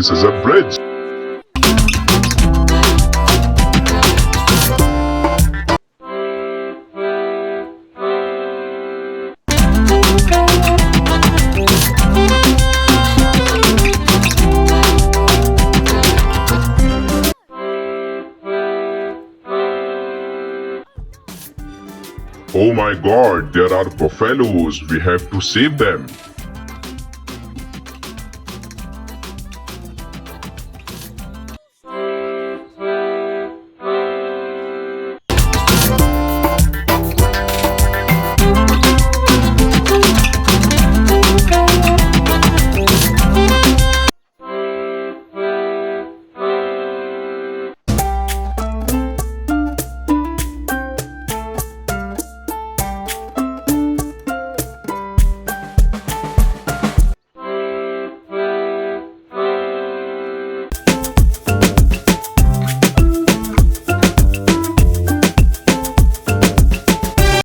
This is a bridge. Oh my god, there are buffaloes. We have to save them.